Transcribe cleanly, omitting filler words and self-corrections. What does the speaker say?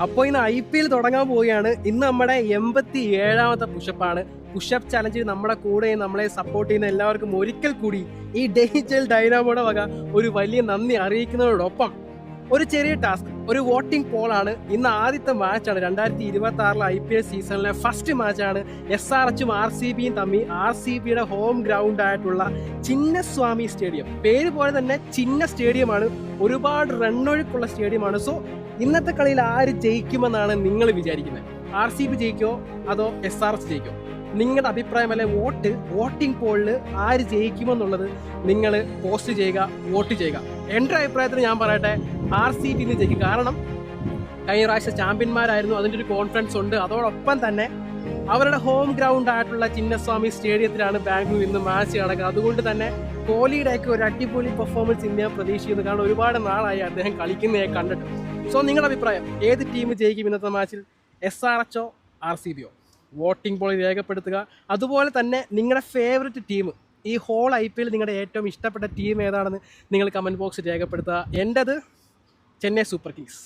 അപ്പോൾ ഇന്ന് IPL തുടങ്ങാൻ പോവുകയാണ്. ഇന്ന് നമ്മുടെ 87ാമത്തെ പുഷപ്പാണ്. പുഷപ്പ് ചലഞ്ചിൽ നമ്മുടെ കൂടെ നമ്മളെ സപ്പോർട്ട് ചെയ്യുന്ന എല്ലാവർക്കും ഒരിക്കൽ കൂടി ഈ ഡേഞ്ചൽ ഡൈനാമോയുടെ വക ഒരു വലിയ നന്ദി അറിയിക്കുന്നതോടൊപ്പം ഒരു ചെറിയ ടാസ്ക്, ഒരു വോട്ടിംഗ് പോളാണ്. ഇന്ന് ആദ്യത്തെ മാച്ചാണ് 2026 IPL സീസണിലെ ഫസ്റ്റ് മാച്ചാണ്. SRHും RCBയും തമ്മിൽ RCBയുടെ ഹോം ഗ്രൗണ്ട് ആയിട്ടുള്ള ചിന്നസ്വാമി സ്റ്റേഡിയം. പേര് പോലെ തന്നെ ചിന്ന സ്റ്റേഡിയമാണ്, ഒരുപാട് റണ്ണൊഴുക്കുള്ള സ്റ്റേഡിയമാണ്. സോ ഇന്നത്തെ കളിയിൽ ആര് ജയിക്കുമെന്നാണ് നിങ്ങൾ വിചാരിക്കുന്നത്? RCB ജയിക്കോ അതോ SRH ജയിക്കോ? നിങ്ങളുടെ അഭിപ്രായം അല്ലെ വോട്ടിംഗ് പോളിൽ ആര് ജയിക്കുമെന്നുള്ളത് നിങ്ങൾ പോസ്റ്റ് ചെയ്യുക, വോട്ട് ചെയ്യുക. എൻ്റെ അഭിപ്രായത്തിൽ ഞാൻ പറയട്ടെ, RCB ജയിക്കും. കാരണം കഴിഞ്ഞ പ്രാവശ്യം ചാമ്പ്യന്മാരായിരുന്നു, അതിൻ്റെ ഒരു കോൺഫിഡൻസ് ഉണ്ട്. അതോടൊപ്പം തന്നെ അവരുടെ ഹോം ഗ്രൗണ്ട് ആയിട്ടുള്ള ചിന്നസ്വാമി സ്റ്റേഡിയത്തിലാണ് ബാംഗ്ലൂർ ഇന്ന് മാച്ച് നടക്കുന്നത്. അതുകൊണ്ട് തന്നെ കോഹ്ലിയുടെയൊക്കെ ഒരു അടിപൊളി പെർഫോമൻസ് ഇന്ത്യ പ്രതീക്ഷിക്കുന്നു. കാരണം ഒരുപാട് നാളായി അദ്ദേഹം കളിക്കുന്നതായി കണ്ടിട്ട്. സോ നിങ്ങളുടെ അഭിപ്രായം, ഏത് ടീം ജയിക്കും ഇന്നത്തെ മാച്ചിൽ? SRHോ RCBയോ? വോട്ടിംഗ് പോളിൽ രേഖപ്പെടുത്തുക. അതുപോലെ തന്നെ നിങ്ങളുടെ ഫേവററ്റ് ടീം, ഈ ഹോൾ IPL നിങ്ങളുടെ ഏറ്റവും ഇഷ്ടപ്പെട്ട ടീം ഏതാണെന്ന് നിങ്ങൾ കമൻറ്റ് ബോക്സിൽ രേഖപ്പെടുത്തുക. എൻ്റെത് ചെന്നൈ സൂപ്പർ കിങ്സ്.